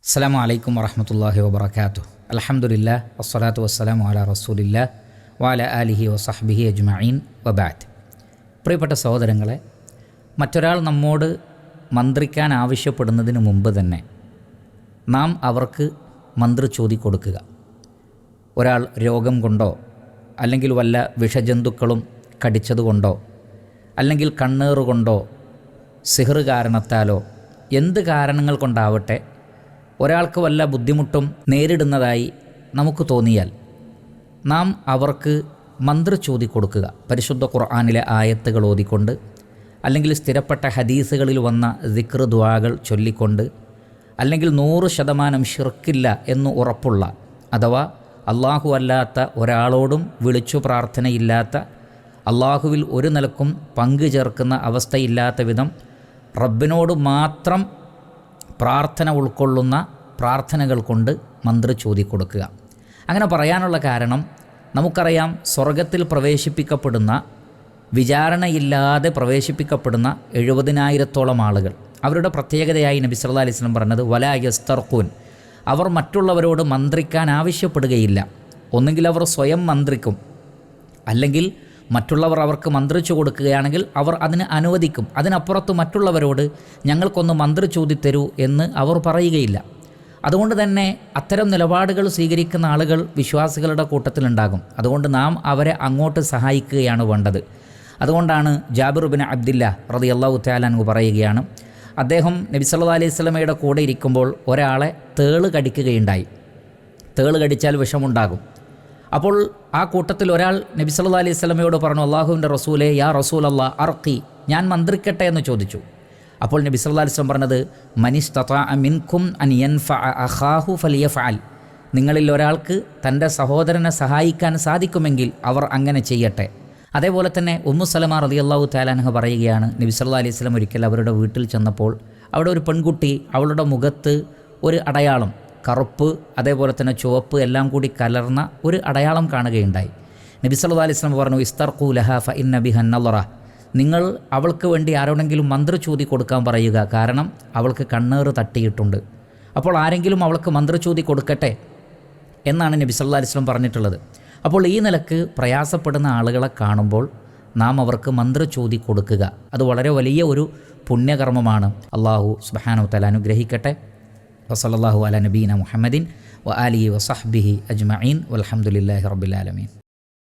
അസ്സലാമു അലൈക്കും വറഹ്മത്തുള്ളാഹി വബറകാതുഹു. അൽഹംദുലില്ലാഹ് വസ്സലാത്തു വസ്സലാമു അലാ റസൂലില്ലാഹ് വഅലാ ആലിഹി വസഹ്ബിഹി അജ്മഈൻ വബഅദ്. പ്രിയപ്പെട്ട സഹോദരങ്ങളെ, മറ്റൊരാൾ നമ്മോട് മന്ത്രിക്കാൻ ആവശ്യപ്പെടുന്നതിന് മുമ്പ് തന്നെ നാം അവർക്ക് മന്ത്രിച്ചോതി കൊടുക്കുക. ഒരാൾ രോഗം കൊണ്ടോ അല്ലെങ്കിൽ വല്ല വിഷജന്തുക്കളും കടിച്ചതുകൊണ്ടോ അല്ലെങ്കിൽ കണ്ണേറുകൊണ്ടോ സിഹ്റ് കാരണത്താലോ എന്ത് കാരണങ്ങൾ കൊണ്ടാവട്ടെ ഒരാൾക്ക് വല്ല ബുദ്ധിമുട്ടും നേരിടുന്നതായി നമുക്ക് തോന്നിയാൽ നാം അവർക്ക് മന്ത്രിച്ചോതി കൊടുക്കുക. പരിശുദ്ധ ഖുർആനിലെ ആയത്തുകൾ ഓതിക്കൊണ്ട് അല്ലെങ്കിൽ സ്ഥിരപ്പെട്ട ഹദീസുകളിൽ വന്ന ദിക്ർ ദുആകൾ ചൊല്ലിക്കൊണ്ട് അല്ലെങ്കിൽ 100% ശിർക്കില്ല എന്ന് ഉറപ്പുള്ള അഥവാ അള്ളാഹു അല്ലാത്ത ഒരാളോടും വിളിച്ചു പ്രാർത്ഥനയില്ലാത്ത, അള്ളാഹുവിൽ ഒരു നിലക്കും പങ്കു ചേർക്കുന്ന അവസ്ഥയില്ലാത്ത വിധം റബ്ബിനോട് മാത്രം പ്രാർത്ഥന ഉൾക്കൊള്ളുന്ന പ്രാർത്ഥനകൾ കൊണ്ട് മന്ത്രിച്ചോതി കൊടുക്കുക. അങ്ങനെ പറയാനുള്ള കാരണം, നമുക്കറിയാം സ്വർഗത്തിൽ പ്രവേശിപ്പിക്കപ്പെടുന്ന, വിചാരണയില്ലാതെ പ്രവേശിപ്പിക്കപ്പെടുന്ന 70,000-ഓളം ആളുകൾ. അവരുടെ പ്രത്യേകതയായി നബി സല്ലല്ലാഹു അലൈഹി വസല്ലം പറഞ്ഞത് വലാ യസ്തർഖൂൻ, അവർ മറ്റുള്ളവരോട് മന്ത്രിക്കാൻ ആവശ്യപ്പെടുകയില്ല. ഒന്നുകിൽ അവർ സ്വയം മന്ത്രിക്കും, അല്ലെങ്കിൽ മറ്റുള്ളവർ അവർക്ക് മന്ത്രിച്ചു കൊടുക്കുകയാണെങ്കിൽ അവർ അതിന് അനുവദിക്കും. അതിനപ്പുറത്ത് മറ്റുള്ളവരോട് ഞങ്ങൾക്കൊന്ന് മന്ത്രിച്ചോതി തരൂ എന്ന് അവർ പറയുകയില്ല. അതുകൊണ്ട് തന്നെ അത്തരം നിലപാടുകൾ സ്വീകരിക്കുന്ന ആളുകൾ വിശ്വാസികളുടെ കൂട്ടത്തിലുണ്ടാകും. അതുകൊണ്ട് നാം അവരെ അങ്ങോട്ട് സഹായിക്കുകയാണ് വേണ്ടത്. അതുകൊണ്ടാണ് ജാബിർ ബിൻ അബ്ദില്ലാഹ് റളിയല്ലാഹു തആല അൻഹു പറയുകയാണ്, അദ്ദേഹം നബി സല്ലല്ലാഹു അലൈഹി വസല്ലമയുടെ കൂടെ ഇരിക്കുമ്പോൾ ഒരാളെ തേള് കടിക്കുകയുണ്ടായി. തേള് കടിച്ചാൽ വിഷമുണ്ടാകും. അപ്പോൾ ആ കൂട്ടത്തിൽ ഒരാൾ നബി സല്ലല്ലാഹു അലൈഹി വസല്ലമയോട് പറഞ്ഞു, അല്ലാഹുവിൻ്റെ റസൂലേ, യാ റസൂലല്ലാഹ് അർഖി, ഞാൻ മന്ത്രിക്കട്ടെ എന്ന് ചോദിച്ചു. അപ്പോൾ നബി സല്ലല്ലാഹു അലൈഹി വസല്ലം പറഞ്ഞത്, മനിസ്തതഅ മിൻകും അൻ യൻഫഅ അഖാഹു ഫലിയഫഅൽ, നിങ്ങളിൽ ഒരാൾക്ക് തൻ്റെ സഹോദരനെ സഹായിക്കാൻ സാധിക്കുമെങ്കിൽ അവർ അങ്ങനെ ചെയ്യട്ടെ. അതേപോലെ തന്നെ ഉമ്മു സലമ റളിയല്ലാഹു തആല അൻഹ പറയുകയാണ്, നബി സല്ലല്ലാഹു അലൈഹി വസല്ലം ഒരിക്കൽ അവരുടെ വീട്ടിൽ ചെന്നപ്പോൾ അവിടെ ഒരു പെൺകുട്ടി, അവളുടെ മുഖത്ത് ഒരു അടയാളം, കറുപ്പ് അതേപോലെ തന്നെ ചുവപ്പ് എല്ലാം കൂടി കലർന്ന ഒരു അടയാളം കാണുകയുണ്ടായി. നബി സല്ലല്ലാഹു അലൈഹി വസല്ലം പറഞ്ഞു, ഇസ്തർഖൂ ലഹാ ഫഇന്ന ബിഹൻ നളറ, നിങ്ങൾ അവൾക്ക് വേണ്ടി ആരോടെങ്കിലും മന്ത്രിച്ചോതി കൊടുക്കാൻ പറയുക, കാരണം അവൾക്ക് കണ്ണേറ് തട്ടിയിട്ടുണ്ട്. അപ്പോൾ ആരെങ്കിലും അവൾക്ക് മന്ത്രിച്ചോതി കൊടുക്കട്ടെ എന്നാണ് നബി സല്ലല്ലാഹു അലൈഹി വസല്ലം പറഞ്ഞിട്ടുള്ളത്. അപ്പോൾ ഈ നിലക്ക് പ്രയാസപ്പെടുന്ന ആളുകളെ കാണുമ്പോൾ നാം അവർക്ക് മന്ത്രിച്ചോതി കൊടുക്കുക. അത് വളരെ വലിയ ഒരു പുണ്യകർമ്മമാണ്. അല്ലാഹു സുബ്ഹാനഹു വ തആല അനുഗ്രഹിക്കട്ടെ. വസല്ലല്ലാഹു അലാ നബീന മുഹമ്മദിൻ വ ആലിഹി വസഹ്ബിഹി അജ്മഈൻ വൽഹംദുലില്ലാഹി റബ്ബിൽ ആലമീൻ.